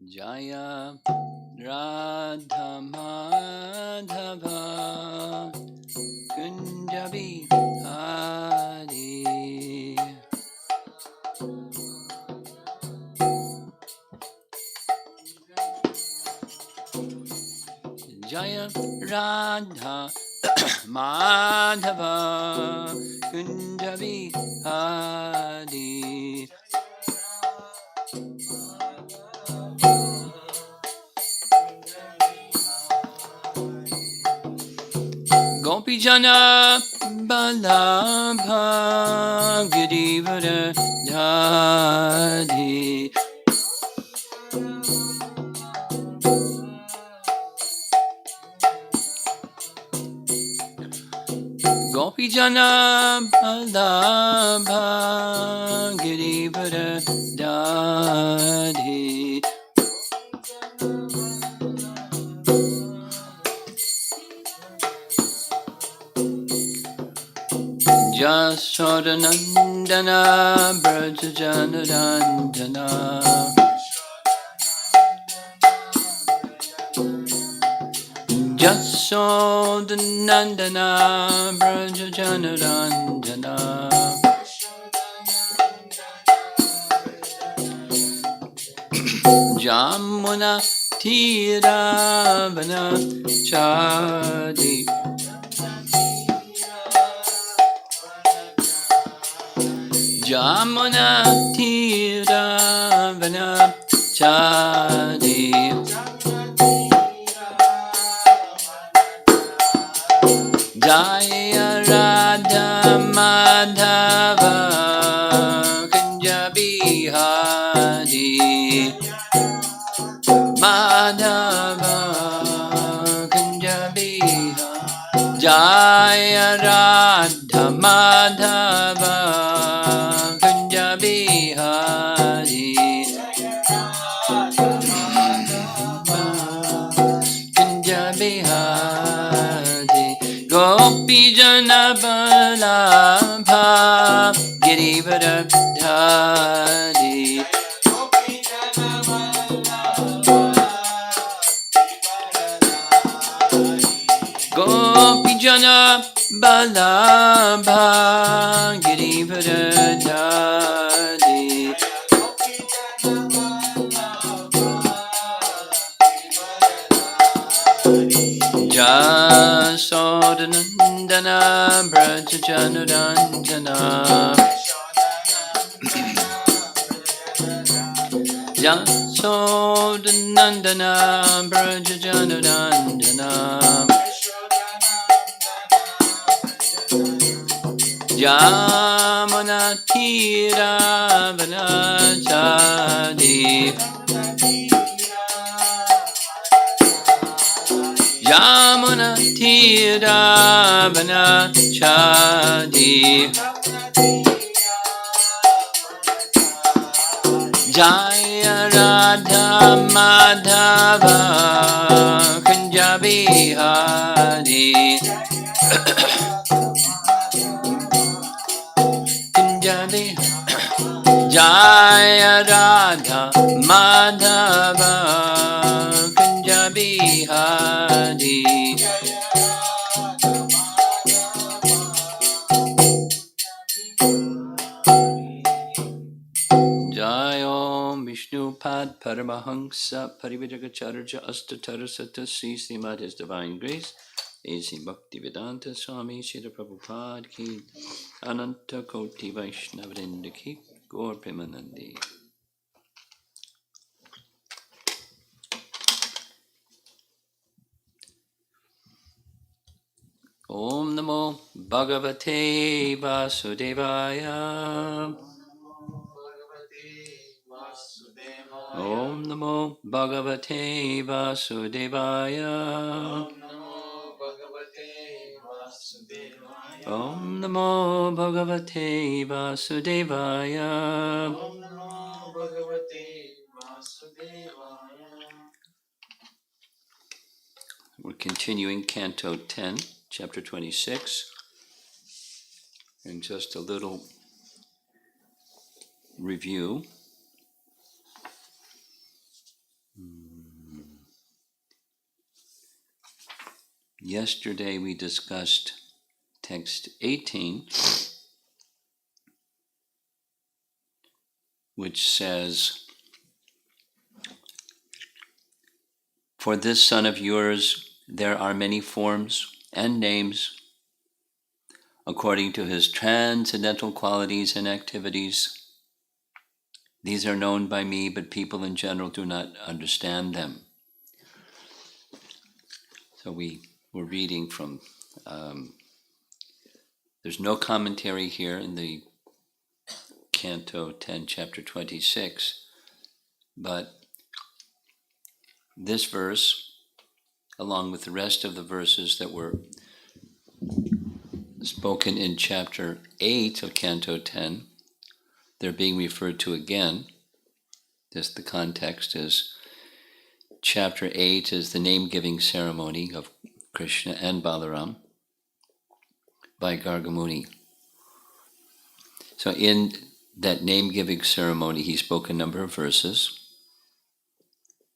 Jaya Radha Madhava Kunjabi Hari. Jaya Radha Madhava Kunjabi Hari. Gopijana Balabha Girivara Dhari. Gopijana Balabha Girivara Dhari. Jasodanandana Brajajanarandana. Jasodanandana Brajajanarandana. Jamuna Tiravana Chadi. Jamuna Tiravana Chadi. Jaya Radha Madhava Kunjabi Hari. Madhava Kunjabi Hari. Jaya Radha Madhava Kunjabi Hari. Kunjabi Hari. Gopi Jana Balabha Girivara Dhari. Gopi Jana Balabha Girivara Dhari. Jasodanandana Brajajanarandana. Jasodanandana Brajajanarandana. Jamuna Tiravana Chadi. Jamuna Tiravana Chadi. Jaya Radha Madhava Kunjabi Hari. Kunjabi. Jaya Radha Madhava Kunjabi Hari. Jayom Vishnupad Paramahansa Parivajagacharya Astatarasata Srimad His Divine Grace A.C. Bhaktivedanta Swami Srila Prabhupada Ki Ananta Koti Vaishnavrinda Ki Gaur Premanandi. Om Namo Bhagavate Vasudevaya. Om Namo Bhagavate Vasudevaya. Om Namo Bhagavate Vasudevaya. We're continuing Canto 10, Chapter 26, and just a little review. Yesterday we discussed text 18, which says, "For this son of yours there are many forms and names according to his transcendental qualities and activities. These are known by me, but people in general do not understand them." So we were reading from, there's no commentary here in the Canto 10, Chapter 26, but this verse, along with the rest of the verses that were spoken in Chapter 8 of Canto 10, they're being referred to again. Just the context is, Chapter 8 is the name-giving ceremony of Krishna and Balaram by Gargamuni. So in that name-giving ceremony, he spoke a number of verses.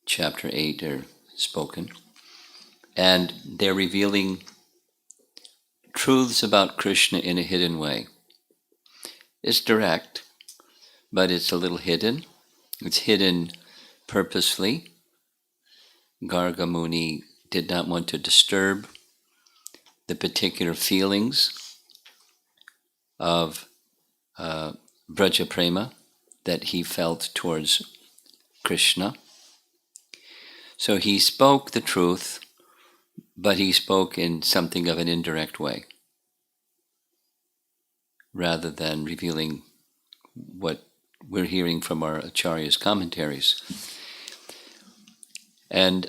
Chapter 8 are spoken. And they're revealing truths about Krishna in a hidden way. It's direct, but it's a little hidden. It's hidden purposefully. Gargamuni did not want to disturb the particular feelings of Braja Prema that he felt towards Krishna. So he spoke the truth, but he spoke in something of an indirect way, rather than revealing what we're hearing from our Acharya's commentaries. And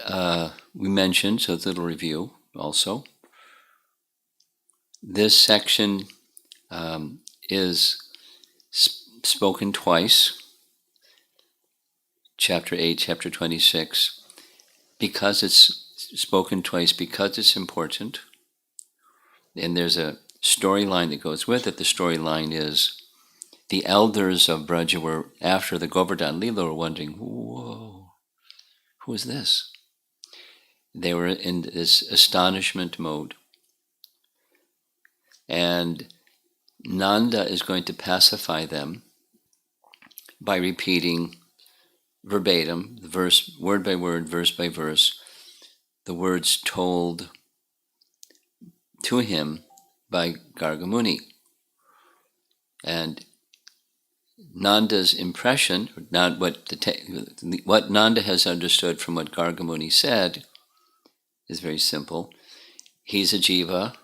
we mentioned, so it's a little review also, this section is spoken twice, Chapter 8, Chapter 26, because it's spoken twice, because it's important. And there's a storyline that goes with it. The storyline is the elders of Braja were, after the Govardhan Leela, were wondering, whoa, who is this? They were in this astonishment mode. And Nanda is going to pacify them by repeating verbatim, verse, word by word, verse by verse, the words told to him by Gargamuni. And Nanda's impression, not what Nanda has understood from what Gargamuni said, is very simple. He's a jiva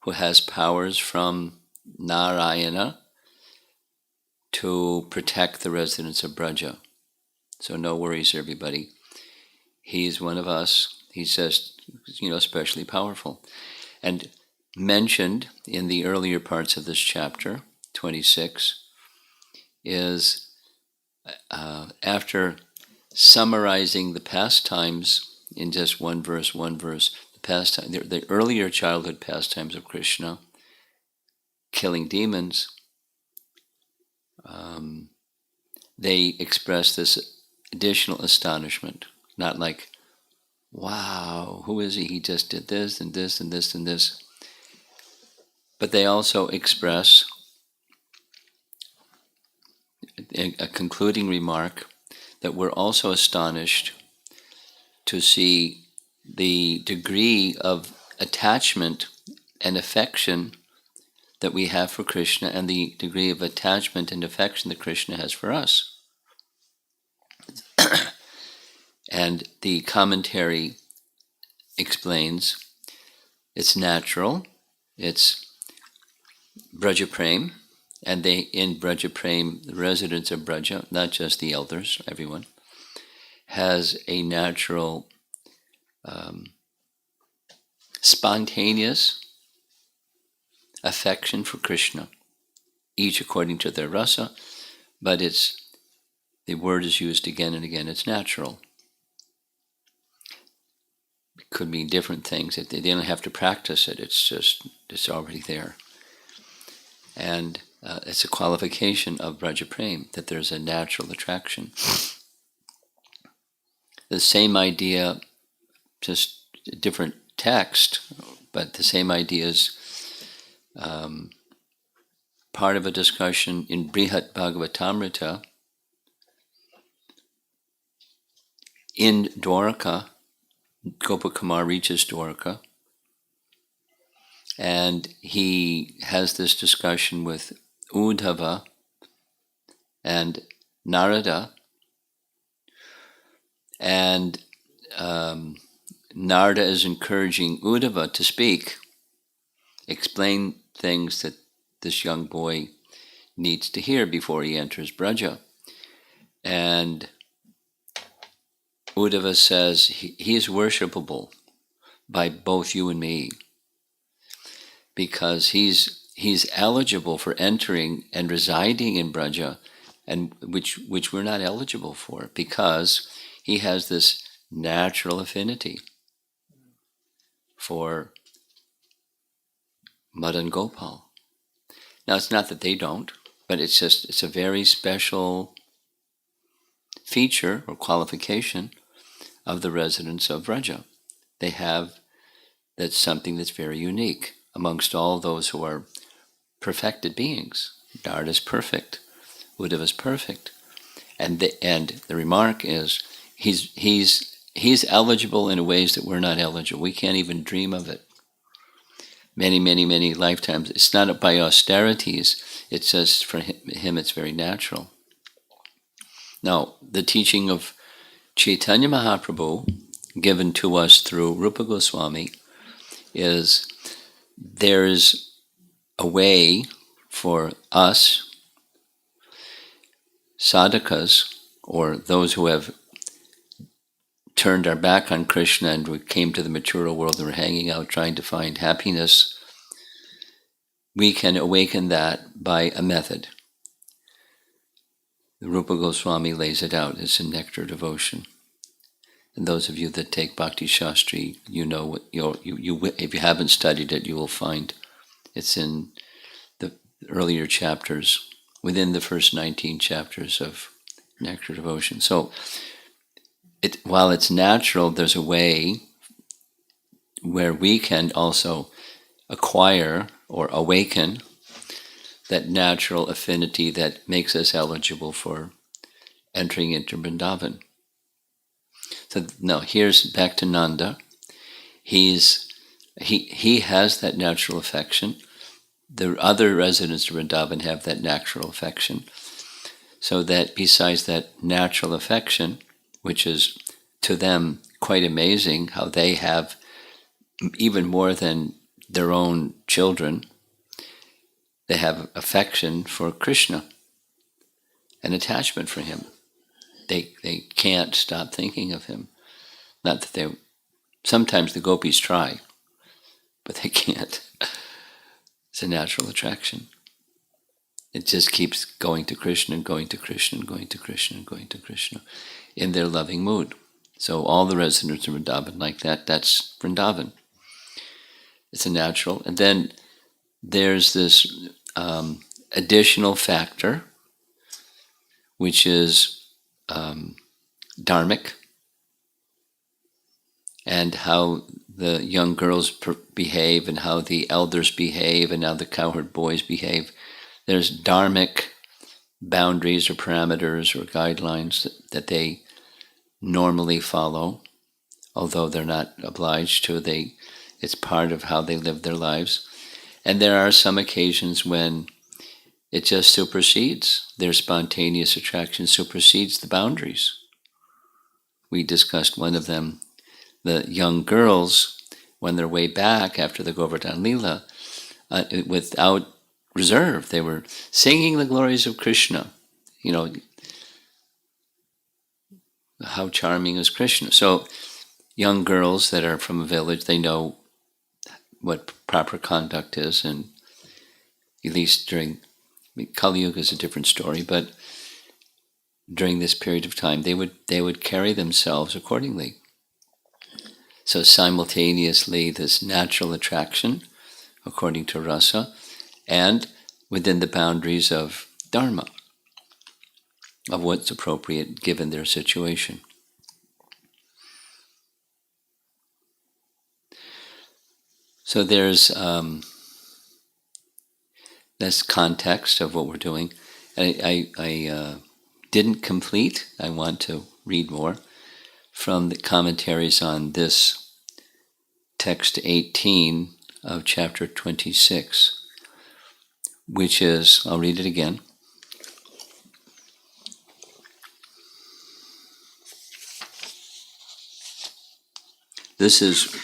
who has powers from Narayana to protect the residents of Braja. So no worries, everybody. He's one of us. He's just, especially powerful. And mentioned in the earlier parts of this chapter, 26, is after summarizing the pastimes in just one verse, the earlier childhood pastimes of Krishna, killing demons, they express this additional astonishment. Not like, wow, who is he? He just did this and this and this and this. But they also express a concluding remark that we're also astonished to see the degree of attachment and affection that we have for Krishna and the degree of attachment and affection that Krishna has for us. And the commentary explains it's natural, it's Braja Prem, and they in Braja Prem, the residents of Braja, not just the elders, everyone, has a natural spontaneous affection for Krishna, each according to their rasa, but the word is used again and again, it's natural. It could mean different things. They don't have to practice it, it's already there. And it's a qualification of Braja Prem, that there's a natural attraction. The same idea, just different text, but the same idea is part of a discussion in Srimad Bhagavatam in Dwarka. Gopakumar reaches Dwarka, and he has this discussion with Uddhava and Narada, and Narada is encouraging Uddhava to speak, explain things that this young boy needs to hear before he enters Braja. And Uddhava says he is worshipable by both you and me, because he's eligible for entering and residing in Braja, and which we're not eligible for, because he has this natural affinity for Madan Gopal. Now, it's not that they don't, but it's a very special feature or qualification of the residents of Vraja. That's something that's very unique amongst all those who are perfected beings. Narada is perfect, Uddhava is perfect, and the remark is he's eligible in ways that we're not eligible. We can't even dream of it. Many, many, many lifetimes. It's not by austerities. It's just for him it's very natural. Now, the teaching of Chaitanya Mahaprabhu, given to us through Rupa Goswami, is there's a way for us, sadhakas, or those who have turned our back on Krishna and we came to the material world and we're hanging out trying to find happiness, we can awaken that by a method. Rupa Goswami lays it out. It's a nectar devotion. And those of you that take Bhakti Shastri, you know what you if you haven't studied it, you will find it's in the earlier chapters, within the first 19 chapters of Nectar Devotion. So, while it's natural, there's a way where we can also acquire or awaken that natural affinity that makes us eligible for entering into Vrindavan. So now here's back to Nanda. He has that natural affection. The other residents of Vrindavan have that natural affection. So that besides that natural affection, which is to them quite amazing, how they have even more than their own children, they have affection for Krishna, an attachment for him. They can't stop thinking of him. Not that they, sometimes the gopis try, but they can't. It's a natural attraction. It just keeps going to Krishna and going to Krishna and going to Krishna and going to Krishna in their loving mood. So all the residents of Vrindavan like that, that's Vrindavan. It's a natural. And then there's this additional factor, which is dharmic, and how the young girls behave and how the elders behave and how the cowherd boys behave. There's dharmic boundaries or parameters or guidelines that they normally follow, although they're not obliged to. It's part of how they live their lives. And there are some occasions when it just supersedes. Their spontaneous attraction supersedes the boundaries. We discussed one of them. The young girls, when they're way back after the Govardhan Leela, without reserve, they were singing the glories of Krishna. You know, how charming is Krishna. So young girls that are from a village, they know what proper conduct is, and at least during Kali Yuga is a different story, but during this period of time, they would carry themselves accordingly. So simultaneously, this natural attraction, according to rasa, and within the boundaries of dharma, of what's appropriate given their situation. So there's that's context of what we're doing. I didn't complete. I want to read more from the commentaries on this text 18 of chapter 26, which is, I'll read it again. This is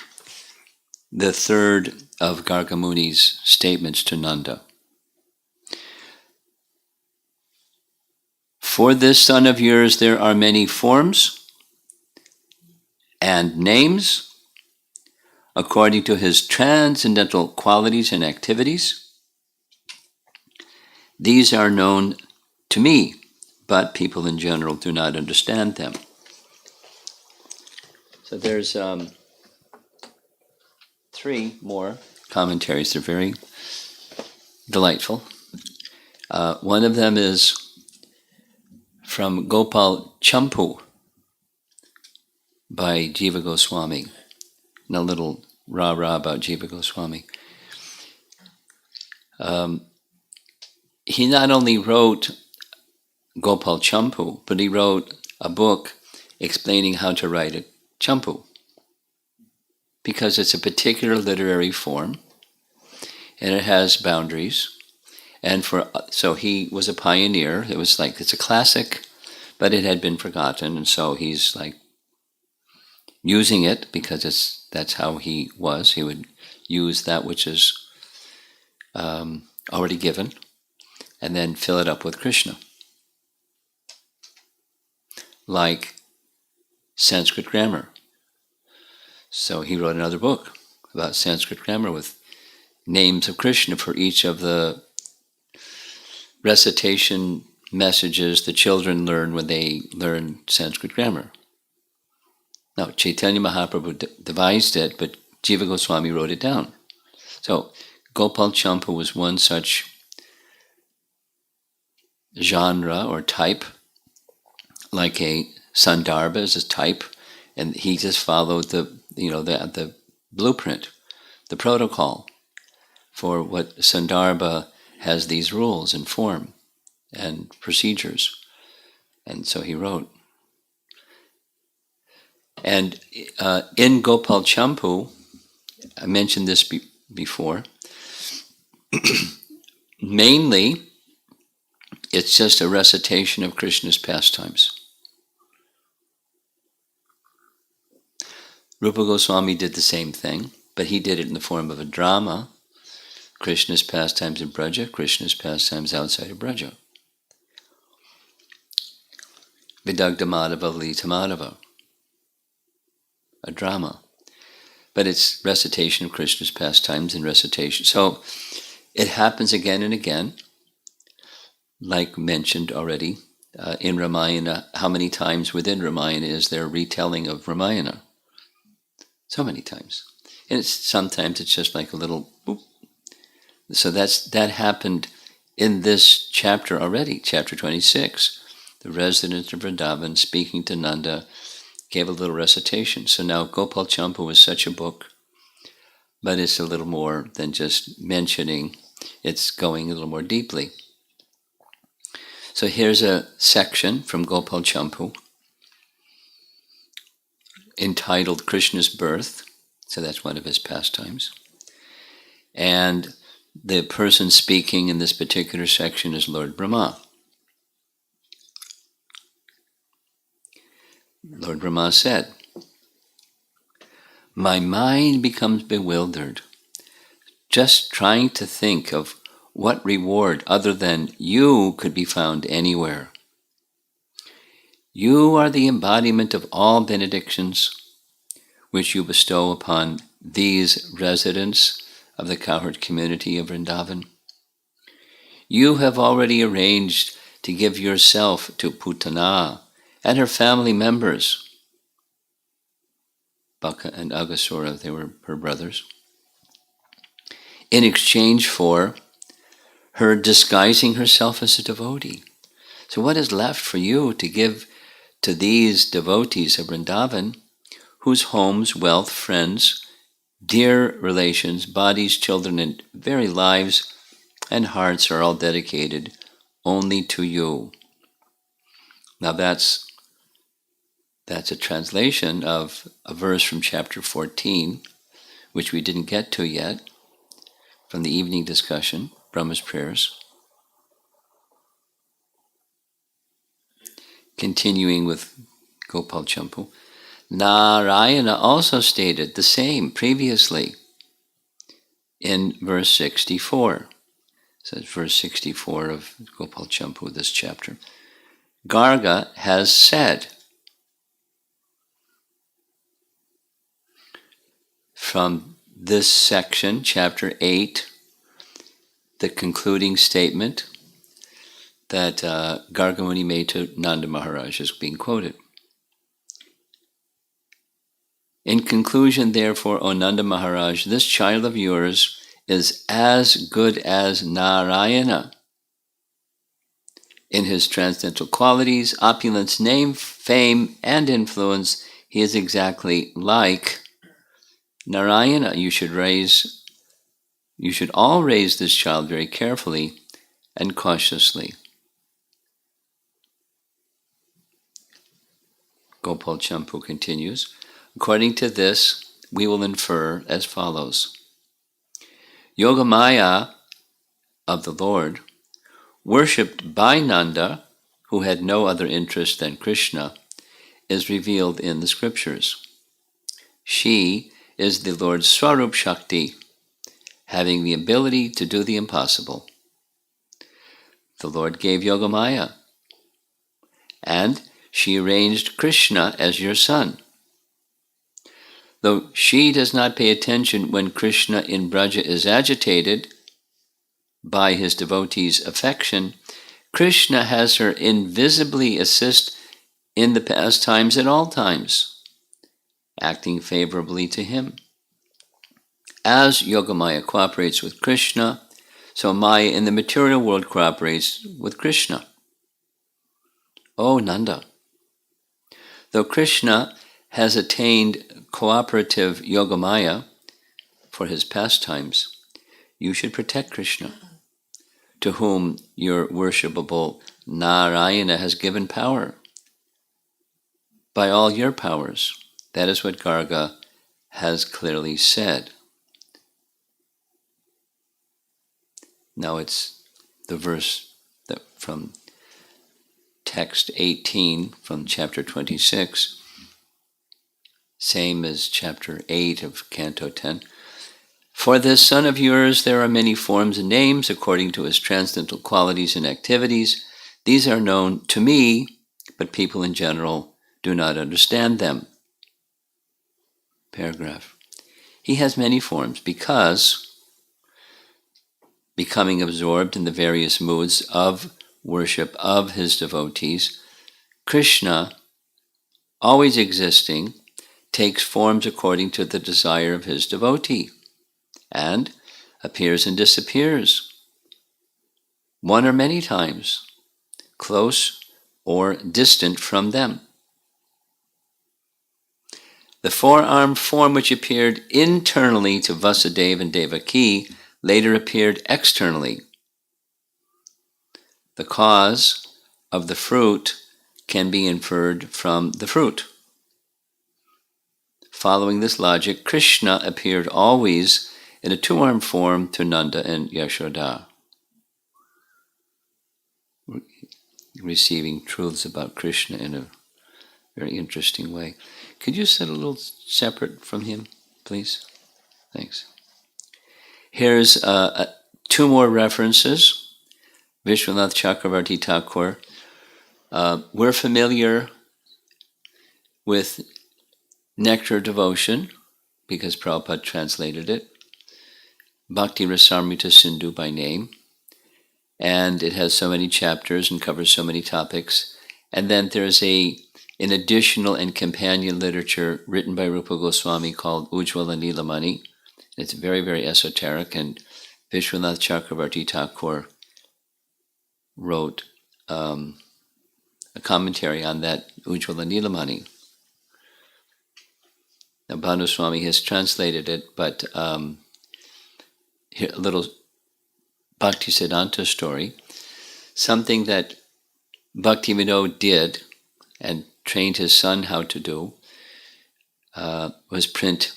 the third of Gargamuni's statements to Nanda. For this son of yours there are many forms and names according to his transcendental qualities and activities. These are known to me, but people in general do not understand them. So there's three more commentaries. They're very delightful. One of them is from Gopal Champu by Jiva Goswami. And a little rah-rah about Jiva Goswami. He not only wrote Gopal Champu, but he wrote a book explaining how to write a champu, because it's a particular literary form and it has boundaries. And so he was a pioneer. It was like, it's a classic, but it had been forgotten, and so he's like using it because that's how he was. He would use that which is already given and then fill it up with Krishna. Like Sanskrit grammar. So he wrote another book about Sanskrit grammar with names of Krishna for each of the recitation messages the children learn when they learn Sanskrit grammar. Now, Chaitanya Mahaprabhu devised it, but Jiva Goswami wrote it down. So Gopal Champu was one such genre or type, like a Sandarbha is a type, and he just followed the blueprint, the protocol for what Sandarbha has, these rules and form and procedures. And so he wrote. And in Gopal Champu, I mentioned this before, mainly it's just a recitation of Krishna's pastimes. Rupa Goswami did the same thing, but he did it in the form of a drama. Krishna's pastimes in Braja, Krishna's pastimes outside of Braja. Vidagdha Madhava Lita Madhava. A drama. But it's recitation of Krishna's pastimes and recitation. So it happens again and again, like mentioned already, in Ramayana. How many times within Ramayana is there a retelling of Ramayana? So many times. And sometimes it's just like a little boop. So that happened in this chapter already, chapter 26. The resident of Vrindavan speaking to Nanda gave a little recitation. So now Gopal Champu is such a book, but it's a little more than just mentioning. It's going a little more deeply. So here's a section from Gopal Champu entitled Krishna's Birth. So that's one of his pastimes. And the person speaking in this particular section is Lord Brahma. Lord Brahma said, "My mind becomes bewildered, just trying to think of what reward other than you could be found anywhere. You are the embodiment of all benedictions which you bestow upon these residents of the cowherd community of Vrindavan. You have already arranged to give yourself to Putana and her family members." Baka and Agasura, they were her brothers. "In exchange for her disguising herself as a devotee. So what is left for you to give to these devotees of Vrindavan, whose homes, wealth, friends dear relations, bodies, children, and very lives and hearts are all dedicated only to you. Now that's a translation of a verse from chapter 14, which we didn't get to yet, from the evening discussion, Brahma's prayers. Continuing with Gopal Champu, Narayana also stated the same previously in verse 64. So it's verse 64 of Gopal Champu, this chapter. Garga has said, from this section, chapter 8, the concluding statement that Garga Muni made to Nanda Maharaj is being quoted. In conclusion, therefore, O Nanda Maharaj, this child of yours is as good as Narayana in his transcendental qualities, opulence, name, fame, and influence. He is exactly like Narayana. You should all raise this child very carefully and cautiously. Gopal Champu continues, according to this, we will infer as follows. Yogamaya of the Lord, worshipped by Nanda, who had no other interest than Krishna, is revealed in the scriptures. She is the Lord's Swarup Shakti, having the ability to do the impossible. The Lord gave Yogamaya, and she arranged Krishna as your son. Though she does not pay attention when Krishna in Braja is agitated by his devotees' affection, Krishna has her invisibly assist in the pastimes at all times, acting favorably to him. As Yogamaya cooperates with Krishna, so Maya in the material world cooperates with Krishna. O Nanda, though Krishna has attained cooperative Yogamaya for his pastimes, you should protect Krishna, to whom your worshipable Narayana has given power by all your powers. That is what Garga has clearly said. Now it's the verse that from text 18 from chapter 26, same as chapter 8 of Canto 10. For this son of yours there are many forms and names according to his transcendental qualities and activities. These are known to me, but people in general do not understand them. Paragraph. He has many forms because, becoming absorbed in the various moods of worship of his devotees, Krishna, always existing, takes forms according to the desire of his devotee, and appears and disappears, one or many times, close or distant from them. The four-armed form which appeared internally to Vasudeva and Devaki later appeared externally. The cause of the fruit can be inferred from the fruit. Following this logic, Krishna appeared always in a two-armed form to Nanda and Yashoda, receiving truths about Krishna in a very interesting way. Could you sit a little separate from him, please? Thanks. Here's two more references. Vishwanath Chakravarti Thakur. We're familiar with Nectar Devotion, because Prabhupada translated it. Bhakti Rasamrita Sindhu by name. And it has so many chapters and covers so many topics. And then there's an additional and companion literature written by Rupa Goswami called Ujjvala Nilamani. It's very, very esoteric, and Vishwanath Chakravarti Thakur wrote a commentary on that Ujjvala Nilamani. Now, Bhanu Swami has translated it, but here, a little Bhaktisiddhanta story. Something that Bhaktivinoda did and trained his son how to do was print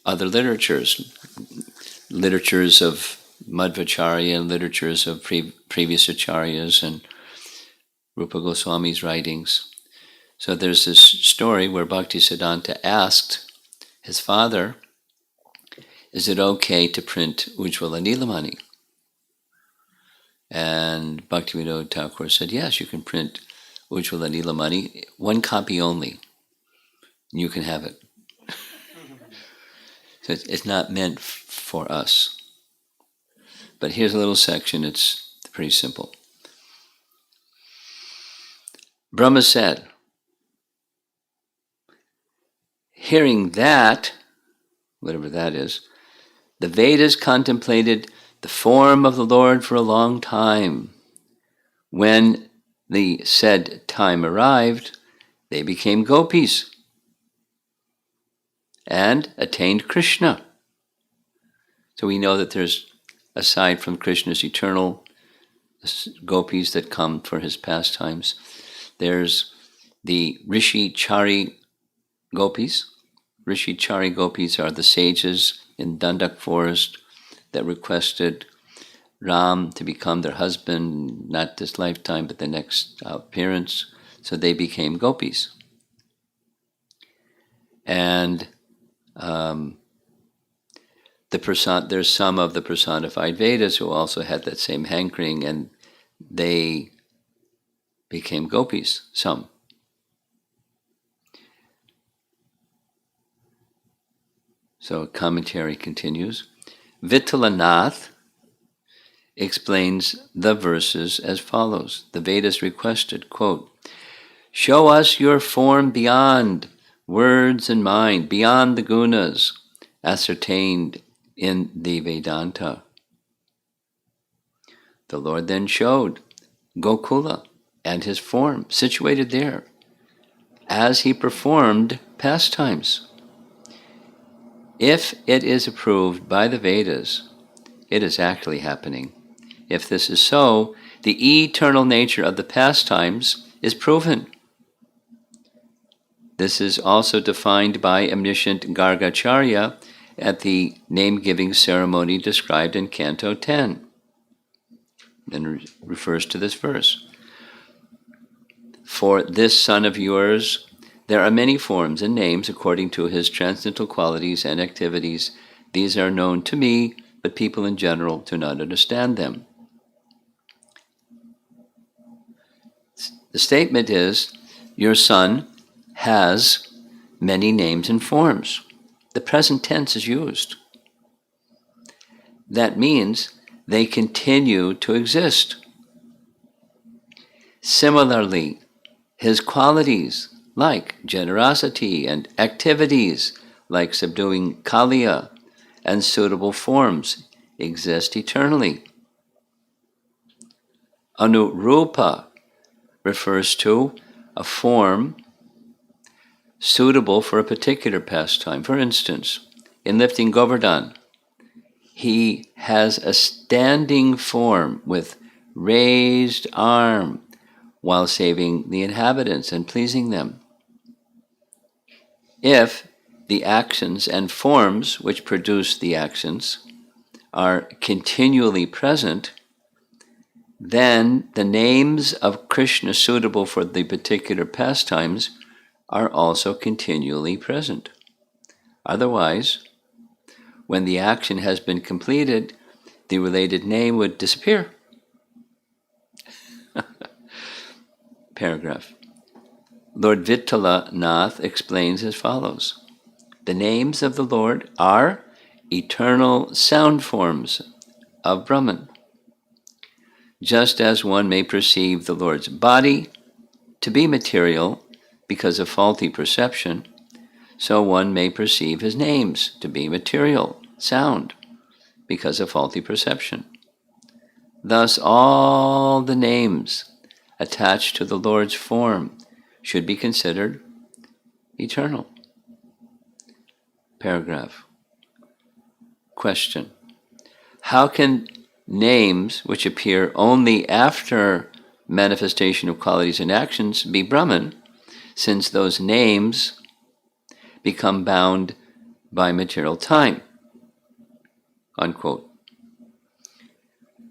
other literatures of Madhvacharya and literatures of previous acharyas and Rupa Goswami's writings. So there's this story where Bhaktisiddhanta asked his father, is it okay to print Ujjvala Nilamani? And Bhaktivinoda Thakur said, yes, you can print Ujjvala Nilamani, one copy only. You can have it. So it's not meant for us. But here's a little section, it's pretty simple. Brahma said, hearing that, whatever that is, the Vedas contemplated the form of the Lord for a long time. When the said time arrived, they became gopis and attained Krishna. So we know that there's, aside from Krishna's eternal gopis that come for his pastimes, there's the Rishi Chari gopis. Rishi Chari gopis are the sages in Dandak forest that requested Ram to become their husband, not this lifetime, but the next appearance. So they became gopis. And there's some of the personified Vedas who also had that same hankering, and they became gopis, some. So commentary continues. Vittalanath explains the verses as follows. The Vedas requested, quote, show us your form beyond words and mind, beyond the gunas ascertained in the Vedanta. The Lord then showed Gokula and his form situated there as he performed pastimes. If it is approved by the Vedas, it is actually happening. If this is so, the eternal nature of the pastimes is proven. This is also defined by omniscient Gargacharya at the name-giving ceremony described in Canto 10, and refers to this verse. For this son of yours, there are many forms and names according to his transcendental qualities and activities. These are known to me, but people in general do not understand them. The statement is, your son has many names and forms. The present tense is used. That means they continue to exist. Similarly, his qualities like generosity and activities like subduing Kaliya and suitable forms exist eternally. Anurupa refers to a form suitable for a particular pastime. For instance, in lifting Govardhan, he has a standing form with raised arm while saving the inhabitants and pleasing them. If the actions and forms which produce the actions are continually present, then the names of Krishna suitable for the particular pastimes are also continually present. Otherwise, when the action has been completed, the related name would disappear. Paragraph. Lord Vittalanath explains as follows. The names of the Lord are eternal sound forms of Brahman. Just as one may perceive the Lord's body to be material because of faulty perception, so one may perceive his names to be material, sound, because of faulty perception. Thus all the names attached to the Lord's form should be considered eternal. Paragraph. Question. How can names which appear only after manifestation of qualities and actions be Brahman, since those names become bound by material time? Unquote.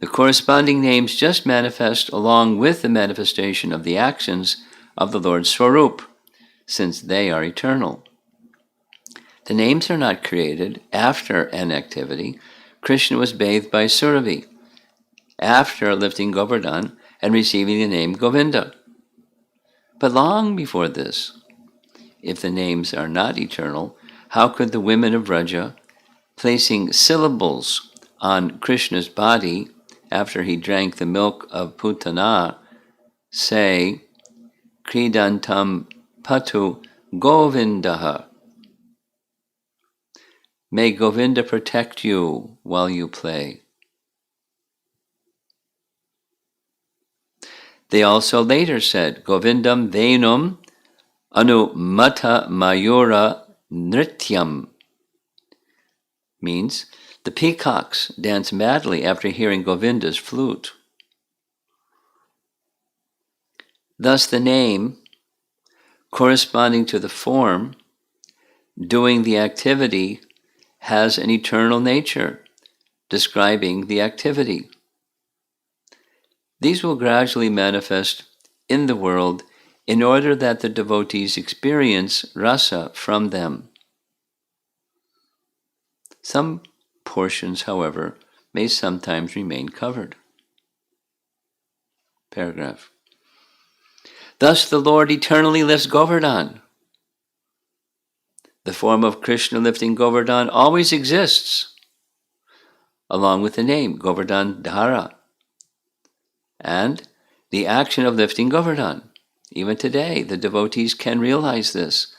The corresponding names just manifest along with the manifestation of the actions of the Lord's Swarup, since they are eternal. The names are not created after an activity. Krishna was bathed by Surabhi after lifting Govardhan and receiving the name Govinda. But long before this, if the names are not eternal, how could the women of Vraja, placing syllables on Krishna's body after he drank the milk of Putana, say, Kridantam Patu Govindaha? May Govinda protect you while you play. They also later said, Govindam Venum Anumata Mayura Nrityam, means the peacocks dance madly after hearing Govinda's flute. Thus the name, corresponding to the form, doing the activity, has an eternal nature, describing the activity. These will gradually manifest in the world in order that the devotees experience rasa from them. Some portions, however, may sometimes remain covered. Paragraph. Thus the Lord eternally lifts Govardhan. The form of Krishna lifting Govardhan always exists, along with the name Govardhan Dhara, and the action of lifting Govardhan. Even today, the devotees can realize this.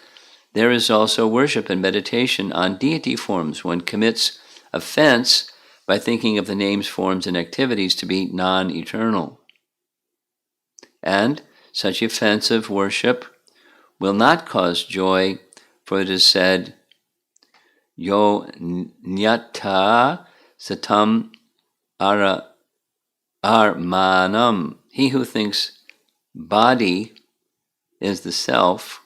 There is also worship and meditation on deity forms. One commits offense by thinking of the names, forms, and activities to be non-eternal. And such offensive worship will not cause joy, for it is said, Yo nyata satam armanam. He who thinks body is the self,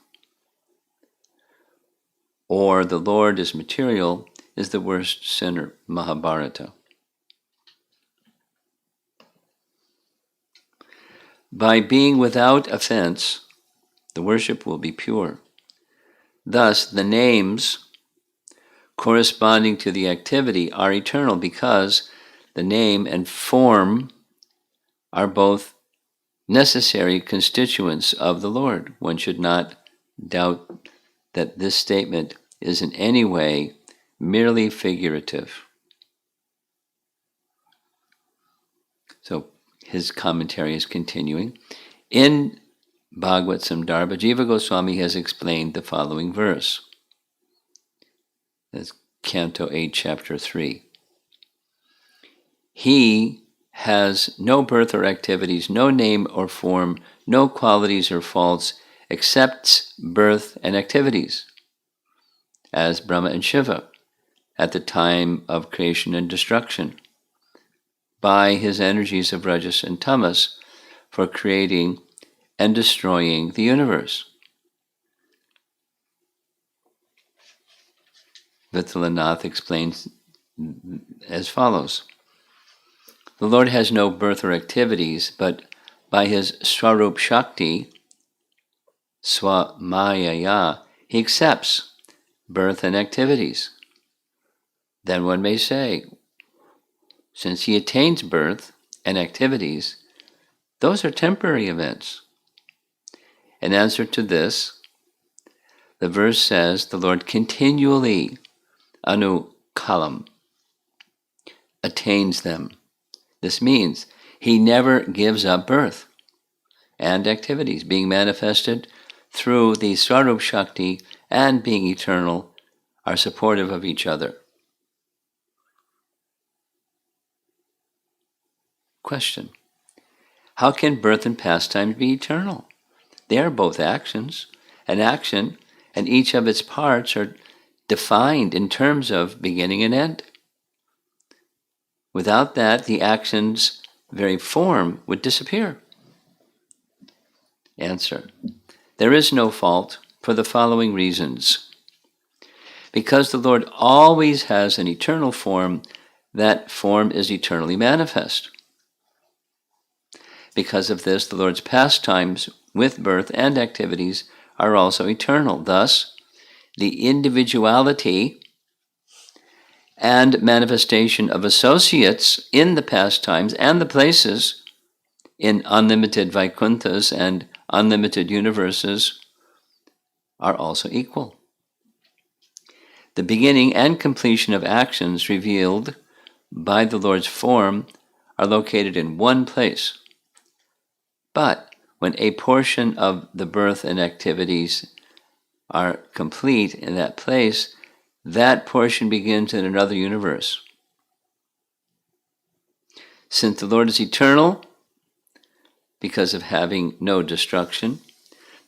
or the Lord is material, is the worst sinner. Mahabharata. By being without offense, the worship will be pure. Thus, the names corresponding to the activity are eternal because the name and form are both necessary constituents of the Lord. One should not doubt that this statement is in any way merely figurative. So his commentary is continuing. In Bhagavad Samdarbha, Jiva Goswami has explained the following verse. That's Canto 8, Chapter 3. He has no birth or activities, no name or form, no qualities or faults, except birth and activities, as Brahma and Shiva at the time of creation and destruction, by his energies of Rajas and Tamas for creating and destroying the universe. Vithalanath explains as follows. The Lord has no birth or activities, but by his Swarup Shakti, Swamayaya, he accepts birth and activities. Then one may say, since he attains birth and activities, those are temporary events. In answer to this, the verse says the Lord continually, anukalam, attains them. This means he never gives up birth and activities. Being manifested through the Swarup Shakti and being eternal are supportive of each other. Question. How can birth and pastimes be eternal? They are both actions. An action and each of its parts are defined in terms of beginning and end. Without that, the action's very form would disappear. Answer: there is no fault for the following reasons. Because the Lord always has an eternal form, that form is eternally manifest. Because of this, the Lord's pastimes with birth and activities are also eternal. Thus, the individuality and manifestation of associates in the pastimes and the places in unlimited Vaikunthas and unlimited universes are also equal. The beginning and completion of actions revealed by the Lord's form are located in one place. But when a portion of the birth and activities are complete in that place, that portion begins in another universe. Since the Lord is eternal, because of having no destruction,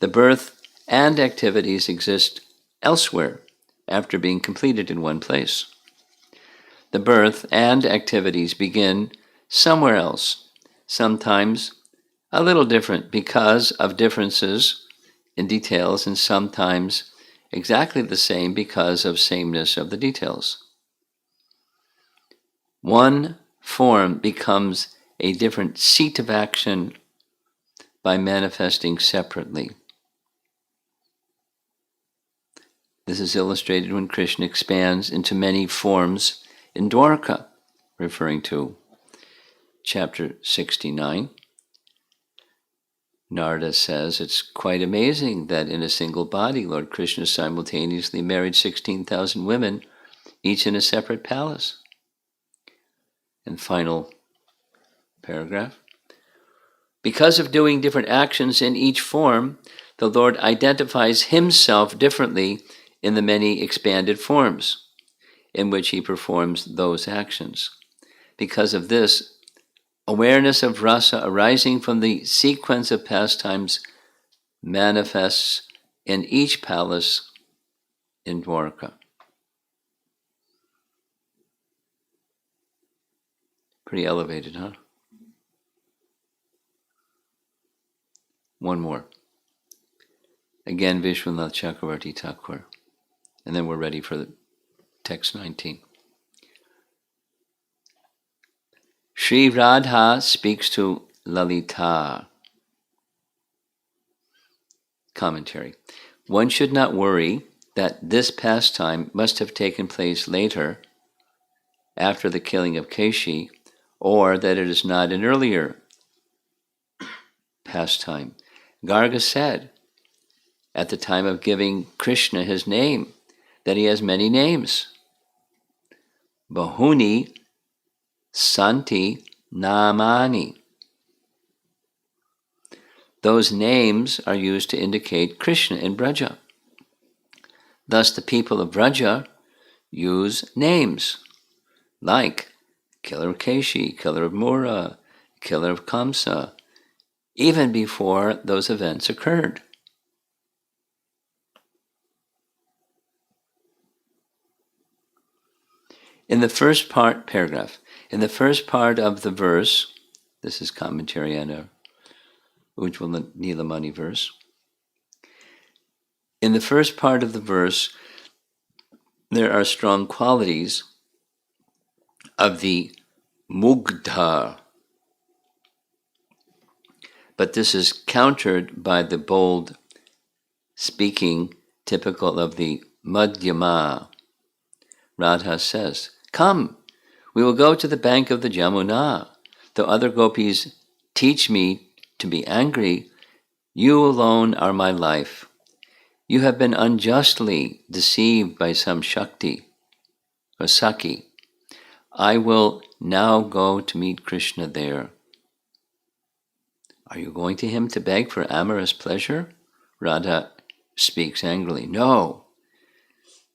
the birth and activities exist elsewhere after being completed in one place. The birth and activities begin somewhere else, sometimes a little different because of differences in details, and sometimes exactly the same because of sameness of the details. One form becomes a different seat of action by manifesting separately. This is illustrated when Krishna expands into many forms in Dwarka, referring to chapter 69. Narada says it's quite amazing that in a single body, Lord Krishna simultaneously married 16,000 women, each in a separate palace. And final paragraph. Because of doing different actions in each form, the Lord identifies himself differently in the many expanded forms in which he performs those actions. Because of this, awareness of rasa arising from the sequence of pastimes manifests in each palace in Dwarka. Pretty elevated, huh? One more. Again, Vishwanath Chakravarti Thakur. And then we're ready for the text 19. Sri Radha speaks to Lalita. Commentary. One should not worry that this pastime must have taken place later, after the killing of Keshi, or that it is not an earlier pastime. Garga said, at the time of giving Krishna his name, that he has many names. Bahuni Santi Namani. Those names are used to indicate Krishna in Braja. Thus the people of Braja use names like killer of Keshi, killer of Mura, killer of Kamsa, even before those events occurred. In the first paragraph, in the first part of the verse, this is commentary on a Ujjvala Nilamani verse. In the first part of the verse, there are strong qualities of the Mugdha, but this is countered by the bold speaking typical of the Madhyama. Radha says, "Come, we will go to the bank of the Jamuna. Though other gopis teach me to be angry, you alone are my life. You have been unjustly deceived by some Shakti or Saki. I will now go to meet Krishna there." Are you going to him to beg for amorous pleasure? Radha speaks angrily. No,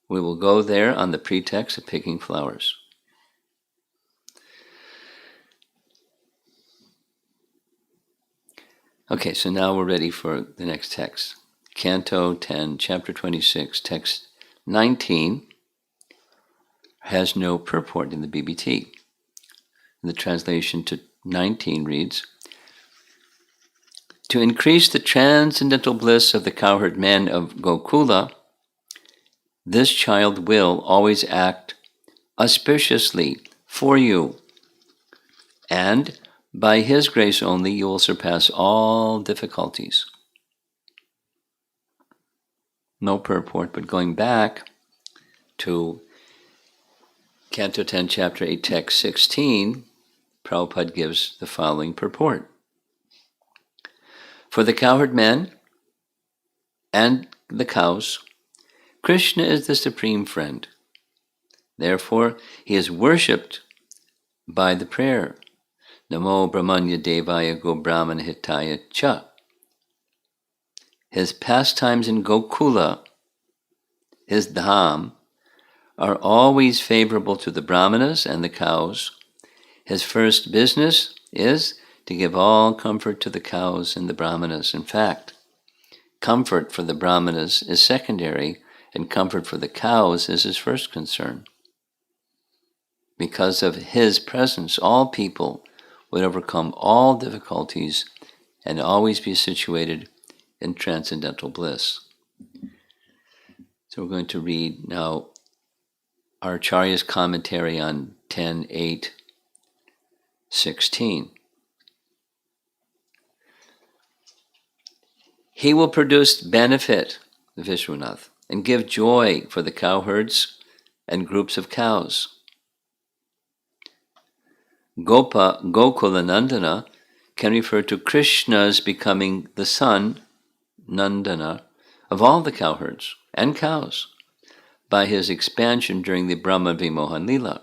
we will go there on the pretext of picking flowers. Okay, so now we're ready for the next text. Canto 10, chapter 26, text 19. has no purport in the BBT. The translation to 19 reads, to increase the transcendental bliss of the cowherd men of Gokula, this child will always act auspiciously for you, and by his grace only you will surpass all difficulties. No purport, but going back to Canto 10, Chapter 8, Text 16, Prabhupada gives the following purport. For the cowherd men and the cows, Krishna is the supreme friend. Therefore, he is worshipped by the prayer, Namo Brahmanya Devaya Go Brahmana Hitaya Cha. His pastimes in Gokula, his dham, are always favorable to the brahmanas and the cows. His first business is to give all comfort to the cows and the brahmanas. In fact, comfort for the brahmanas is secondary, and comfort for the cows is his first concern. Because of his presence, all people would overcome all difficulties and always be situated in transcendental bliss. So we're going to read now our Acharya's commentary on 10.8.16. He will produce benefit, Vishwanath, and give joy for the cowherds and groups of cows. Gokula can refer to Krishna's becoming the son, Nandana, of all the cowherds and cows by his expansion during the Brahma Vimohan Lila.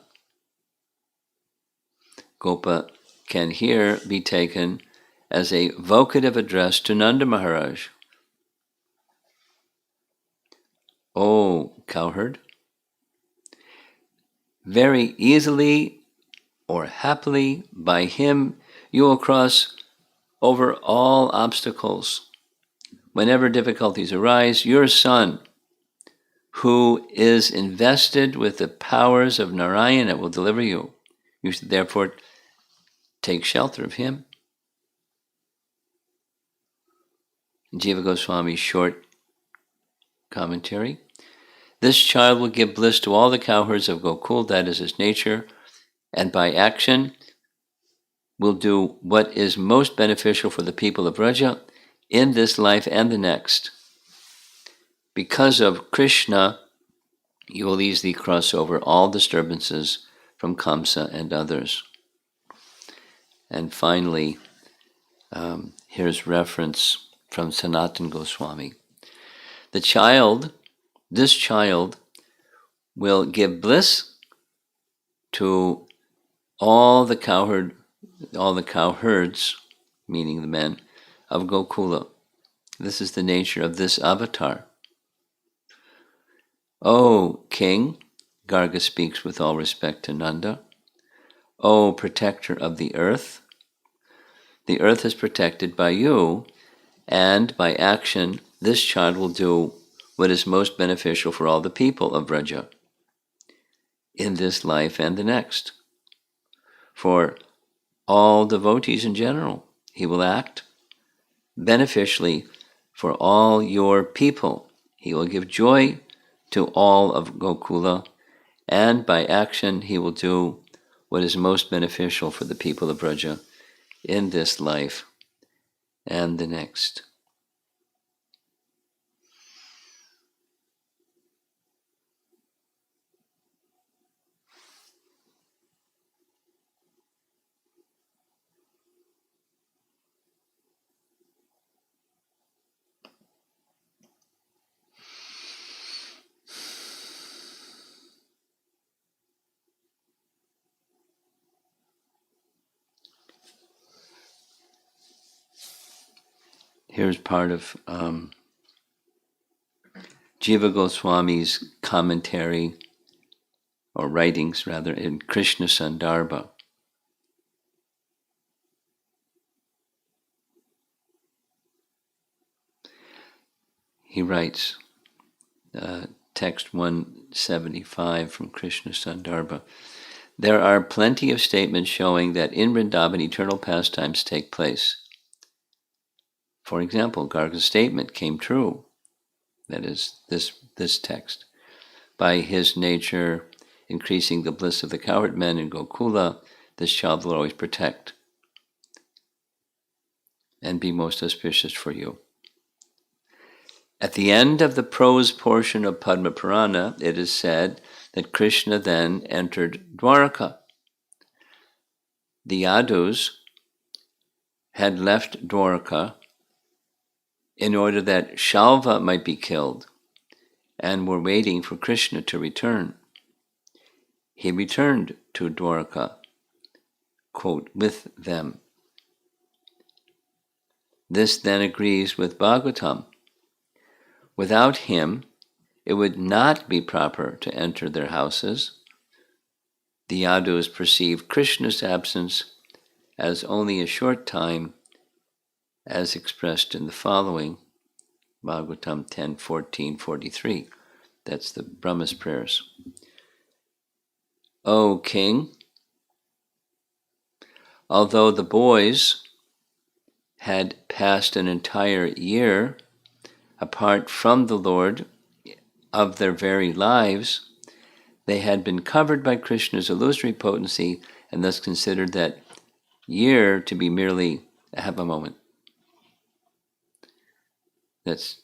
Gopa can here be taken as a vocative address to Nanda Maharaj. O cowherd, very easily or happily by him you will cross over all obstacles. Whenever difficulties arise, your son, who is invested with the powers of Narayana, will deliver you. You should therefore take shelter of him. Jiva Goswami's short commentary. This child will give bliss to all the cowherds of Gokul, that is his nature, and by action will do what is most beneficial for the people of Vraja in this life and the next. Because of Krishna, you will easily cross over all disturbances from Kamsa and others. And finally, here's reference from Sanatana Goswami. This child will give bliss to all the cowherds, meaning the men, of Gokula. This is the nature of this avatar. O king, Garga speaks with all respect to Nanda, O protector of the earth is protected by you, and by action this child will do what is most beneficial for all the people of Vraja in this life and the next. For all devotees in general, he will act beneficially for all your people. He will give joy to all of Gokula, and by action he will do what is most beneficial for the people of Vraja in this life and the next. Here's part of Jiva Goswami's commentary, or writings rather, in Krishna Sandarbha. He writes, text 1 75 from Krishna Sandarbha. There are plenty of statements showing that in Vrindavan eternal pastimes take place. For example, Garga's statement came true. That is, this text. By his nature increasing the bliss of the cowherd men in Gokula, this child will always protect and be most auspicious for you. At the end of the prose portion of Padma Purana, it is said that Krishna then entered Dwaraka. The Yadus had left Dwaraka in order that Shalva might be killed and were waiting for Krishna to return. He returned to Dwaraka, quote, with them. This then agrees with Bhagavatam. Without him, it would not be proper to enter their houses. The Yadus perceived Krishna's absence as only a short time, as expressed in the following, Bhagavatam 10, 14, 43. That's the Brahma's prayers. O king, although the boys had passed an entire year apart from the Lord of their very lives, they had been covered by Krishna's illusory potency and thus considered that year to be merely have a moment. That's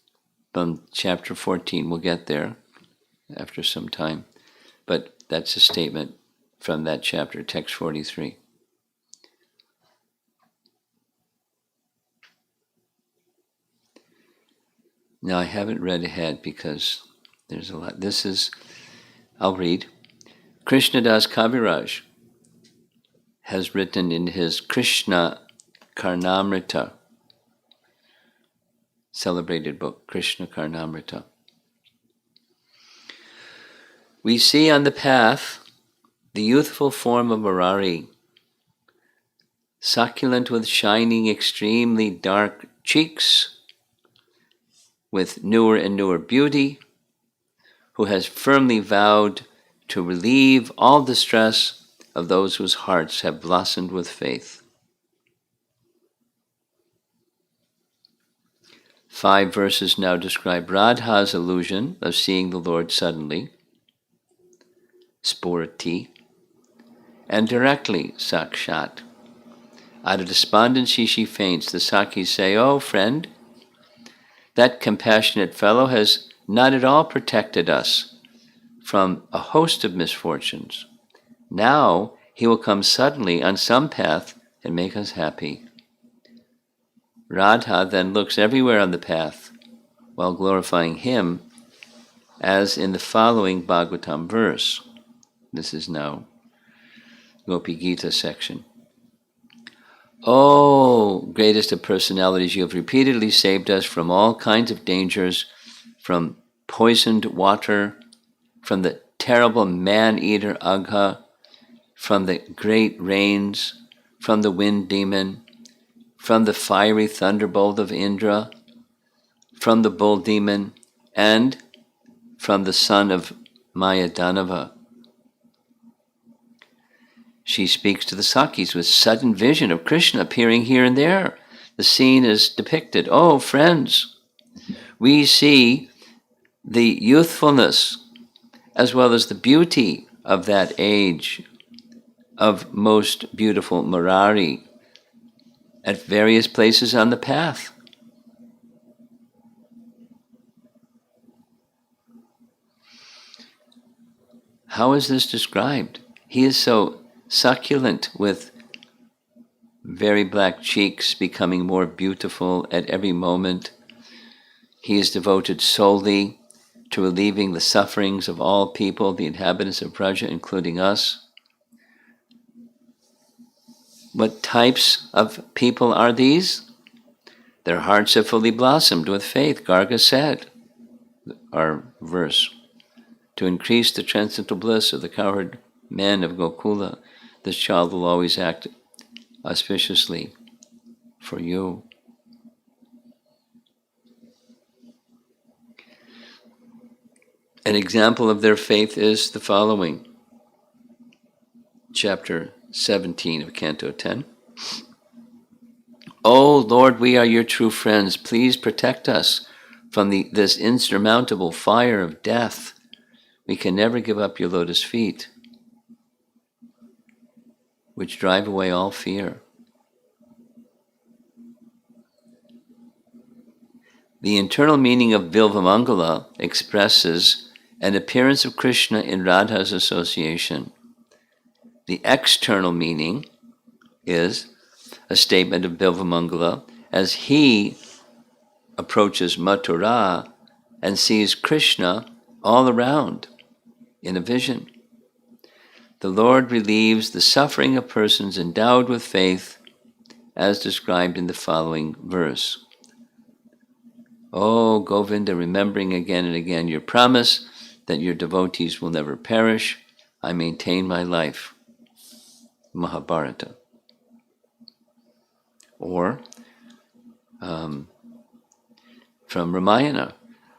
from chapter 14. We'll get there after some time. But that's a statement from that chapter, text 43. Now, I haven't read ahead because there's a lot. I'll read. Krishnadas Kaviraj has written in his Krishna Karnamrita, celebrated book, Krishna Karnamrita. We see on the path the youthful form of Murari, succulent with shining, extremely dark cheeks, with newer and newer beauty, who has firmly vowed to relieve all distress of those whose hearts have blossomed with faith. 5 verses now describe Radha's illusion of seeing the Lord suddenly, Spurati, and directly, Sakshat. Out of despondency she faints. The Sakis say, "Oh, friend, that compassionate fellow has not at all protected us from a host of misfortunes. Now he will come suddenly on some path and make us happy." Radha then looks everywhere on the path while glorifying him, as in the following Bhagavatam verse. This is now Gopi Gita section. "O greatest of personalities, you have repeatedly saved us from all kinds of dangers, from poisoned water, from the terrible man-eater Agha, from the great rains, from the wind demon, from the fiery thunderbolt of Indra, from the bull demon, and from the son of Mayadanava." She speaks to the Sakis with sudden vision of Krishna appearing here and there. The scene is depicted. "Oh, friends, we see the youthfulness as well as the beauty of that age of most beautiful Murari at various places on the path." How is this described? He is so succulent with very black cheeks, becoming more beautiful at every moment. He is devoted solely to relieving the sufferings of all people, the inhabitants of Braja, including us. What types of people are these? Their hearts have fully blossomed with faith, Garga said, our verse. To increase the transcendental bliss of the cowherd men of Gokula, this child will always act auspiciously for you. An example of their faith is the following. Chapter 17 of Canto 10. O Lord, we are your true friends. Please protect us from this insurmountable fire of death. We can never give up your lotus feet, which drive away all fear. The internal meaning of Bilvamangala expresses an appearance of Krishna in Radha's association. The external meaning is a statement of Bilvamangala as he approaches Mathura and sees Krishna all around in a vision. The Lord relieves the suffering of persons endowed with faith, as described in the following verse. O Govinda, remembering again and again your promise that your devotees will never perish, I maintain my life. Mahabharata. Or from Ramayana,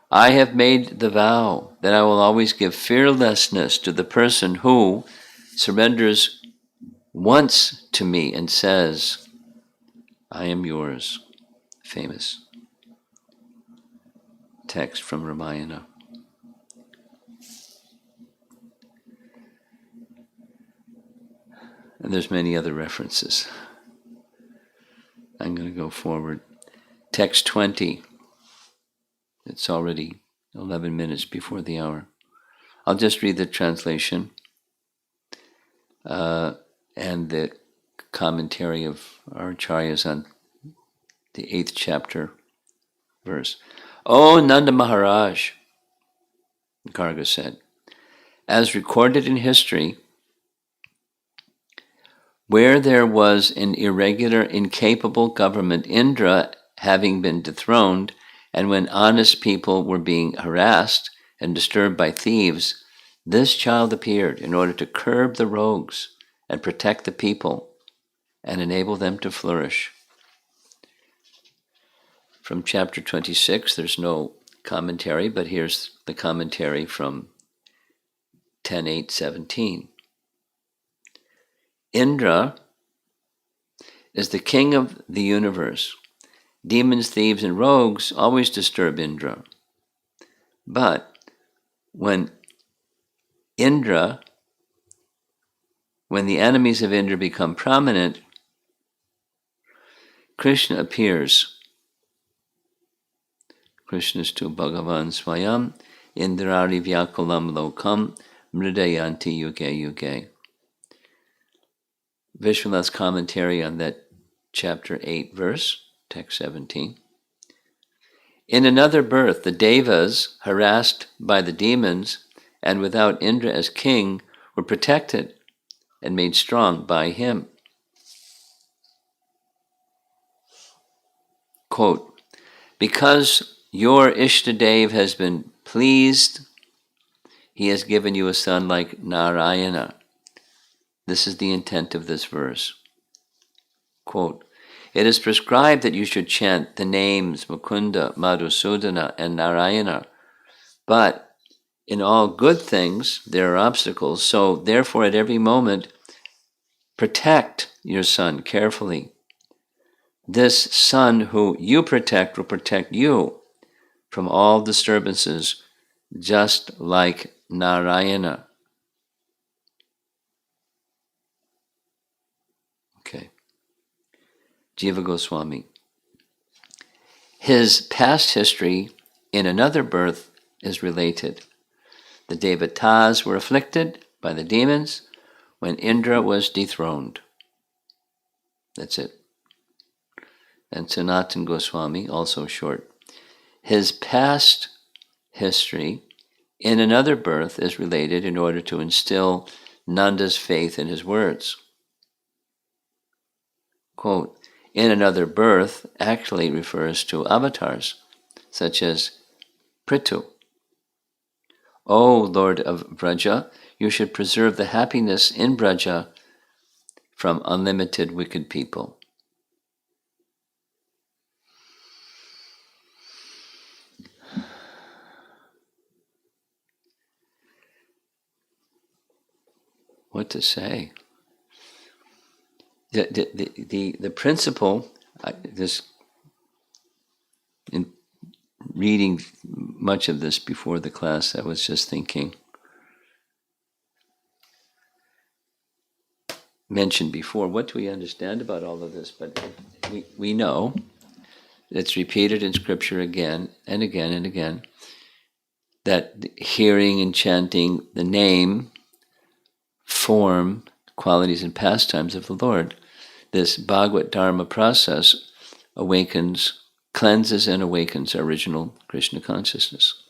I have made the vow that I will always give fearlessness to the person who surrenders once to me and says, I am yours. Famous text from Ramayana. And there's many other references. I'm going to go forward. Text 20. It's already 11 minutes before the hour. I'll just read the translation and the commentary of our acharyas on the 8th chapter verse. O Nanda Maharaj, Garga said, as recorded in history, where there was an irregular, incapable government, Indra having been dethroned, and when honest people were being harassed and disturbed by thieves, this child appeared in order to curb the rogues and protect the people and enable them to flourish. From chapter 26, there's no commentary, but here's the commentary from 10.8.17. Indra is the king of the universe. Demons, thieves, and rogues always disturb Indra. But when the enemies of Indra become prominent, Krishna appears. Krishna is to Bhagavan Swayam, Indrari Vyakulam Lokam, Mridayanti Yuge Yuge. Vishwanath's commentary on that chapter 8 verse, text 17. In another birth, the Devas, harassed by the demons and without Indra as king, were protected and made strong by him. Quote, because your Ishtadev has been pleased, he has given you a son like Narayana. This is the intent of this verse. Quote, it is prescribed that you should chant the names Mukunda, Madhusudana, and Narayana, but in all good things there are obstacles, so therefore at every moment protect your son carefully. This son who you protect will protect you from all disturbances, just like Narayana. Okay. Jiva Goswami. His past history in another birth is related. The Devatas were afflicted by the demons when Indra was dethroned. That's it. And Sanatan Goswami, also short. His past history in another birth is related in order to instill Nanda's faith in his words. Quote, in another birth actually refers to avatars, such as Prithu. O Lord of Braja, you should preserve the happiness in Braja from unlimited wicked people. what to say. The principle, this, in reading much of this before the class, I was just thinking, mentioned before, what do we understand about all of this? But we know it's repeated in Scripture again and again and again, that hearing and chanting the name, form, qualities and pastimes of the Lord, this Bhagavad Dharma process cleanses and awakens our original Krishna consciousness.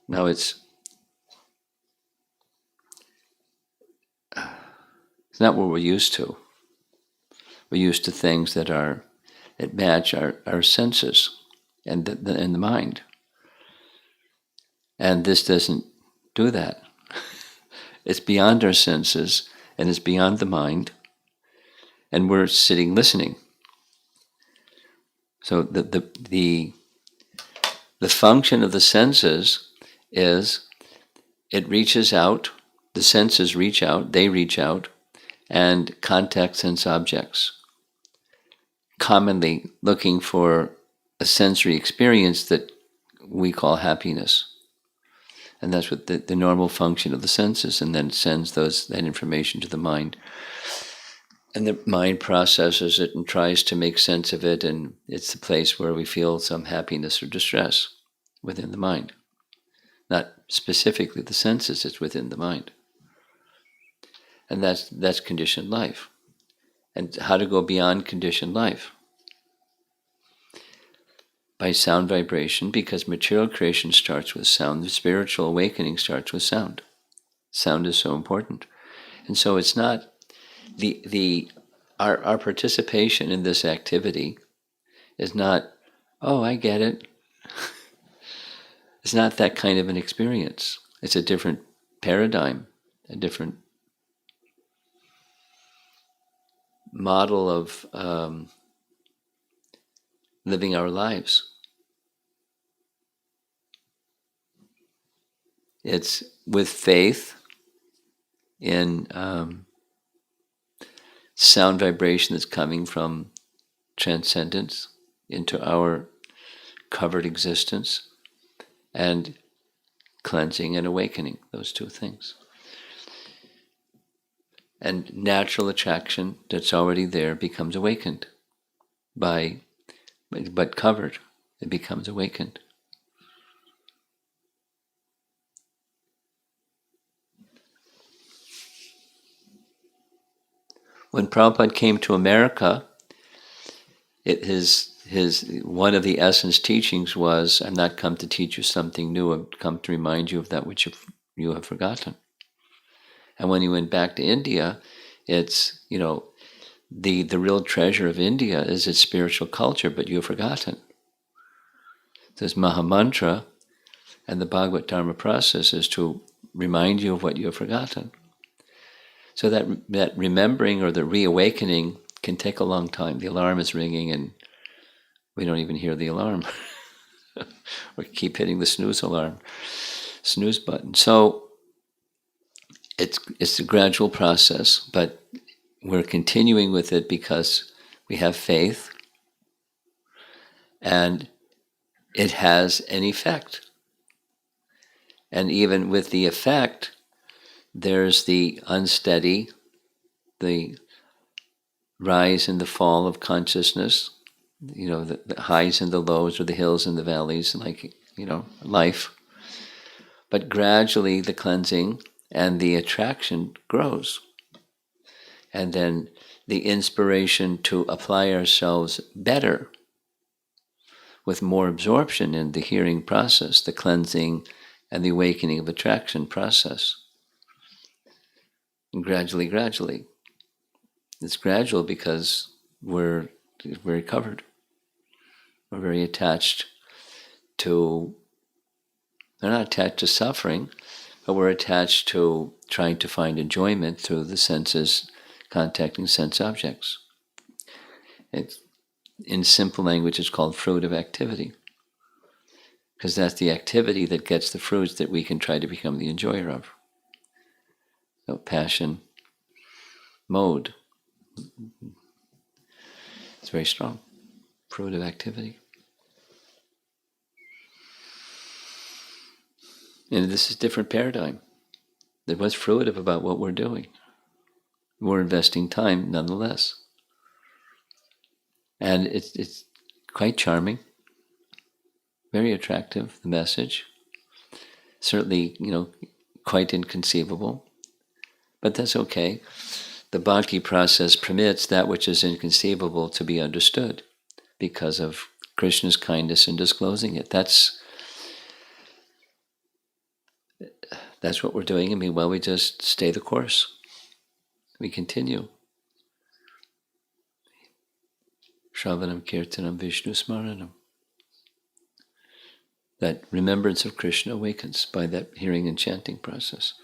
Now it's not what we're used to. We're used to things that match our senses and the mind. And this doesn't do that. It's beyond our senses and it's beyond the mind. And we're sitting listening. So the function of the senses is it reaches out, the senses reach out, they reach out, and contact sense objects, commonly looking for a sensory experience that we call happiness. And that's what the normal function of the senses, and then sends that information to the mind. And the mind processes it and tries to make sense of it, and it's the place where we feel some happiness or distress within the mind. Not specifically the senses, it's within the mind. And that's conditioned life. And how to go beyond conditioned life? By sound vibration, because material creation starts with sound. The spiritual awakening starts with sound. Sound is so important. And so it's not our participation in this activity is not, oh, I get it. It's not that kind of an experience. It's a different paradigm, a different model of living our lives. It's with faith in sound vibration that's coming from transcendence into our covered existence, and cleansing and awakening, those two things. And natural attraction that's already there becomes awakened but covered, it becomes awakened. When Prabhupada came to America, his one of the essence teachings was, "I'm not come to teach you something new. I've come to remind you of that which you have forgotten." And when he went back to India, it's, the real treasure of India is its spiritual culture, but you have forgotten. This Mahamantra and the Bhagavad Dharma process is to remind you of what you have forgotten. So that remembering or the reawakening can take a long time. The alarm is ringing and we don't even hear the alarm. We keep hitting the snooze button. So it's a gradual process, but we're continuing with it because we have faith and it has an effect. And even with the effect, there's the unsteady, the rise and the fall of consciousness, the highs and the lows, or the hills and the valleys, like, life. But gradually the cleansing and the attraction grows. And then the inspiration to apply ourselves better with more absorption in the hearing process, the cleansing and the awakening of attraction process. And gradually. It's gradual because we're very covered. We're very attached to, we're not attached to suffering, but we're attached to trying to find enjoyment through the senses, contacting sense objects. In simple language, it's called fruit of activity, because that's the activity that gets the fruits that we can try to become the enjoyer of. passion mode. It's very strong. Fruitive activity. And this is a different paradigm. There was fruitive about what we're doing. We're investing time nonetheless. And it's quite charming, very attractive, the message. Certainly, quite inconceivable. But that's okay. The bhakti process permits that which is inconceivable to be understood because of Krishna's kindness in disclosing it. That's what we're doing. I mean, well, we just stay the course. We continue. Shravanam Kirtanam Vishnu Smaranam. That remembrance of Krishna awakens by that hearing and chanting process.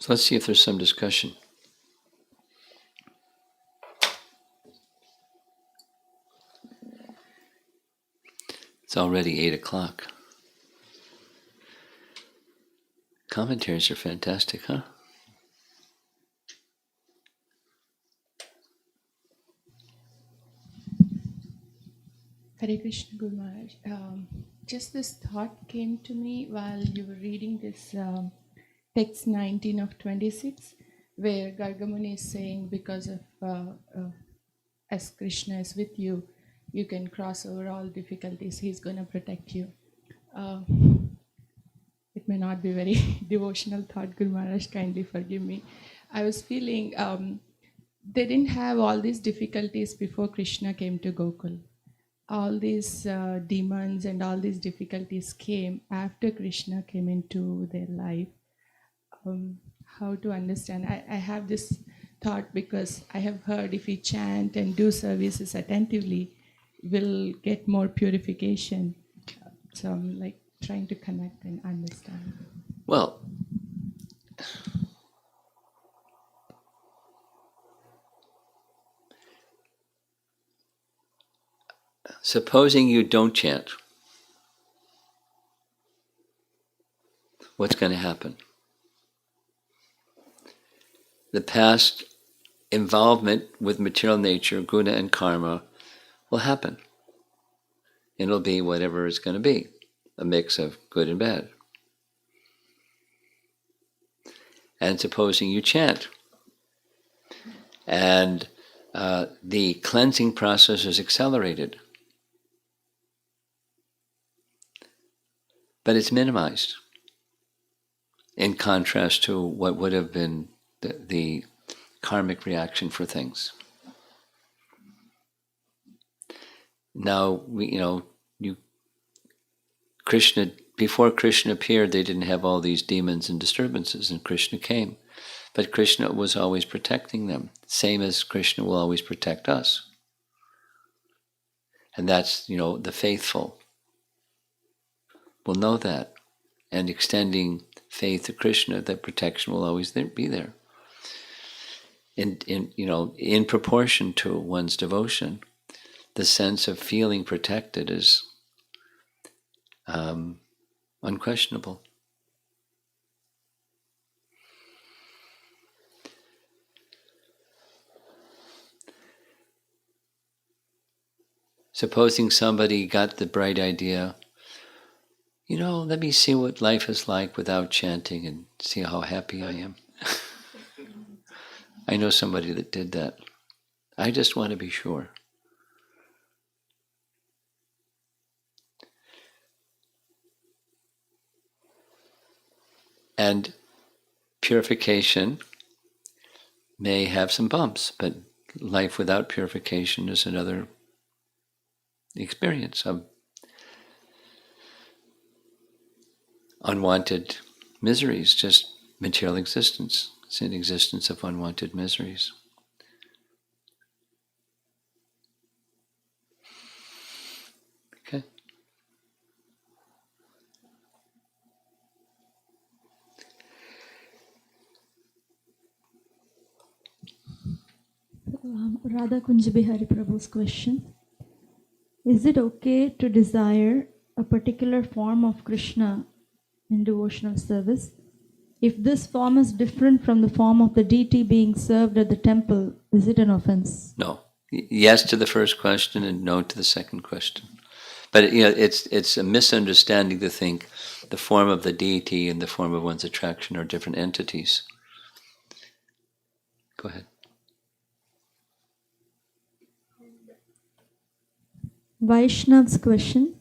So let's see if there's some discussion. It's already 8 o'clock. Commentaries are fantastic, huh? Hare Krishna, Guru Maharaj. Just this thought came to me while you were reading this text 19 of 26, where Gargamuni is saying, because of as Krishna is with you, you can cross over all difficulties. He's going to protect you. It may not be very devotional thought, Guru Maharaj, kindly forgive me. I was feeling they didn't have all these difficulties before Krishna came to Gokul. All these demons and all these difficulties came after Krishna came into their life. How to understand? I have this thought because I have heard if we chant and do services attentively, we'll get more purification. So I'm like trying to connect and understand. Well, supposing you don't chant, what's going to happen? The past involvement with material nature, guna and karma, will happen. It'll be whatever it's going to be, a mix of good and bad. And supposing you chant, and the cleansing process is accelerated, but it's minimized in contrast to what would have been the karmic reaction for things. Now, Krishna, before Krishna appeared, they didn't have all these demons and disturbances, and Krishna came. But Krishna was always protecting them, same as Krishna will always protect us. And that's, the faithful will know that. And extending faith to Krishna, that protection will always be there. In proportion to one's devotion, the sense of feeling protected is unquestionable. Supposing somebody got the bright idea, let me see what life is like without chanting and see how happy I am. I know somebody that did that. I just want to be sure. And purification may have some bumps, but life without purification is another experience of unwanted miseries, just material existence. It's an existence of unwanted miseries. Okay. Radha Kunj Bihari Prabhu's question. Is it okay to desire a particular form of Krishna in devotional service If this form is different from the form of the deity being served at the temple, is it an offense? No. Yes to the first question and no to the second question. But it's a misunderstanding to think the form of the deity and the form of one's attraction are different entities. Go ahead. Vaishnav's question: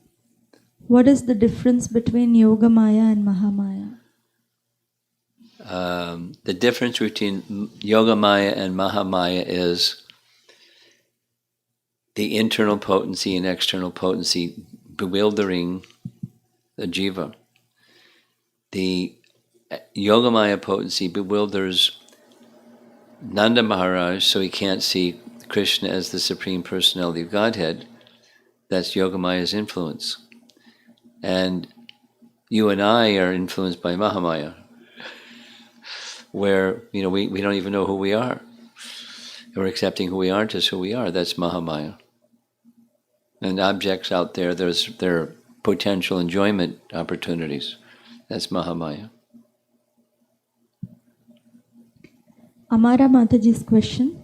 what is the difference between Yoga Maya and Mahamaya? The difference between Yoga Maya and Mahamaya is the internal potency and external potency bewildering the jiva. The Yogamaya potency bewilders Nanda Maharaj, so he can't see Krishna as the Supreme Personality of Godhead. That's Yogamaya's influence. And you and I are influenced by Mahamaya, where we don't even know who we are. We're accepting who we aren't as who we are. That's Mahamaya. And objects out there, there are potential enjoyment opportunities. That's Mahamaya. Amara Mataji's question: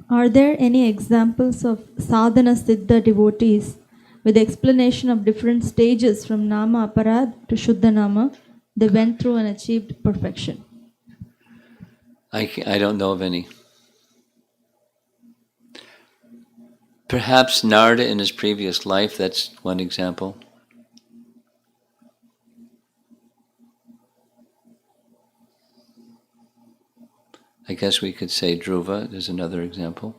are there any examples of sadhana siddha devotees with explanation of different stages from nama aparad to shuddha nama they went through and achieved perfection? I don't know of any. Perhaps Narada in his previous life, that's one example. I guess we could say Dhruva is another example.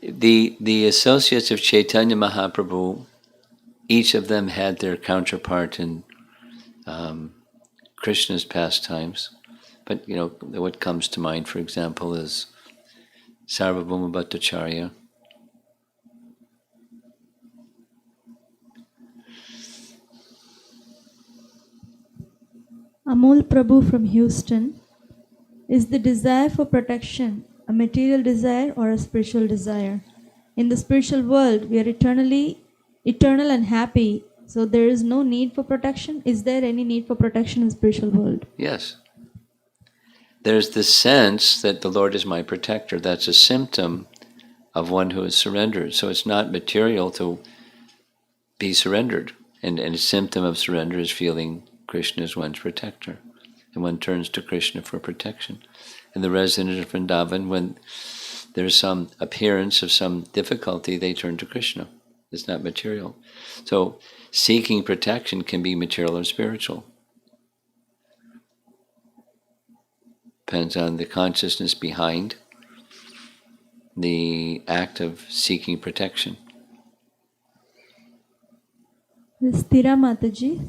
The associates of Chaitanya Mahaprabhu, each of them had their counterpart in Krishna's pastimes. But what comes to mind, for example, is Sarvabhauma Bhattacharya. Amol Prabhu from Houston: is the desire for protection a material desire or a spiritual desire? In the spiritual world, we are eternal and happy, so there is no need for protection. Is there any need for protection in the spiritual world? Yes. There's this sense that the Lord is my protector. That's a symptom of one who is surrendered. So it's not material to be surrendered. And a symptom of surrender is feeling Krishna as one's protector. And one turns to Krishna for protection. And the residents of Vrindavan, when there's some appearance of some difficulty, they turn to Krishna. It's not material. So seeking protection can be material or spiritual. Depends on the consciousness behind the act of seeking protection. Stira Mataji: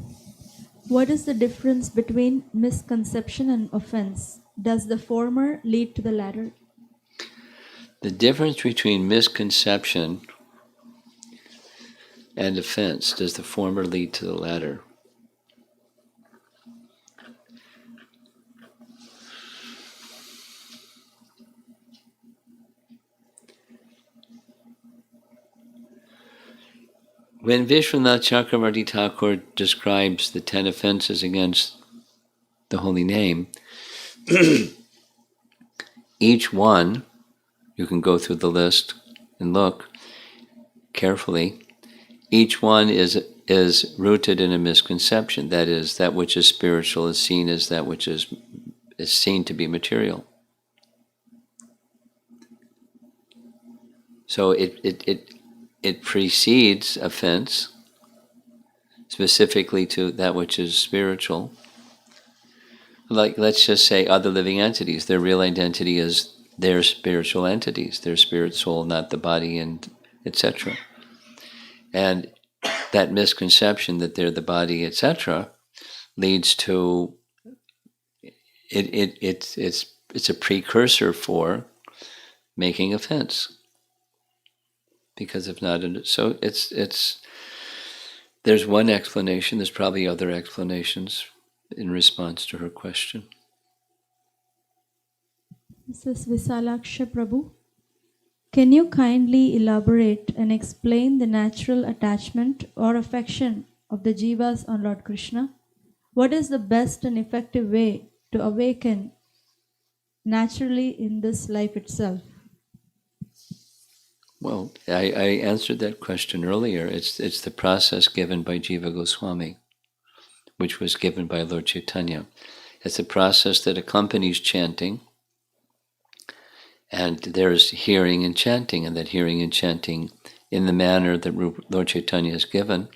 what is the difference between misconception and offense? Does the former lead to the latter? The difference between misconception and offense, does the former lead to the latter? When Vishwanath Chakravarti Thakur describes the 10 offenses against the holy name, each one, you can go through the list and look carefully, each one is rooted in a misconception. That is, that which is spiritual is seen as that which is seen to be material. So it precedes offense, specifically to that which is spiritual. Like, let's just say other living entities, their real identity is their spiritual entities, their spirit, soul, not the body, and etc. And that misconception that they're the body, etc., leads to it's a precursor for making offense. Because if not, so it's there's one explanation. There's probably other explanations, in response to her question. This is Visalaksha Prabhu. Can you kindly elaborate and explain the natural attachment or affection of the jivas on Lord Krishna? What is the best and effective way to awaken naturally in this life itself? Well, I answered that question earlier. It's the process given by Jiva Goswami, which was given by Lord Chaitanya. It's a process that accompanies chanting, and there's hearing and chanting, and that hearing and chanting in the manner that Lord Chaitanya has given,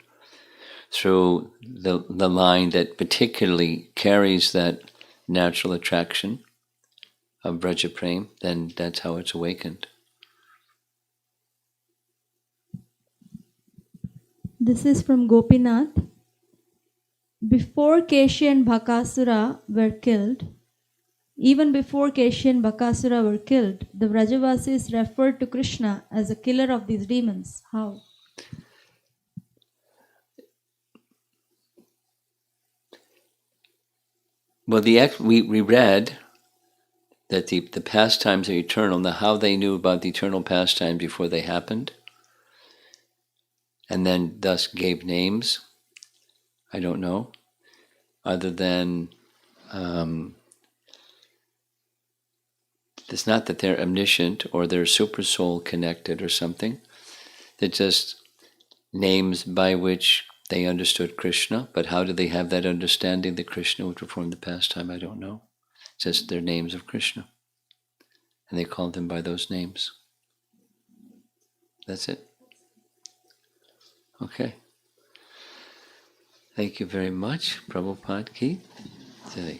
through the line that particularly carries that natural attraction of Vraja Prem, then that's how it's awakened. This is from Gopinath. Before Keshi and Bhakasura were killed, even before Keshi and Bhakasura were killed, the Vrajavasis referred to Krishna as a killer of these demons. How? Well, we read that the pastimes are eternal. Now, how they knew about the eternal pastimes before they happened, and then thus gave names, I don't know, other than it's not that they're omniscient or they're super soul connected or something. They're just names by which they understood Krishna, but how did they have that understanding that Krishna would perform the pastime? I don't know. Just their names of Krishna. And they called him by those names. That's it. Okay. Thank you very much. Prabhupada Ki Jai.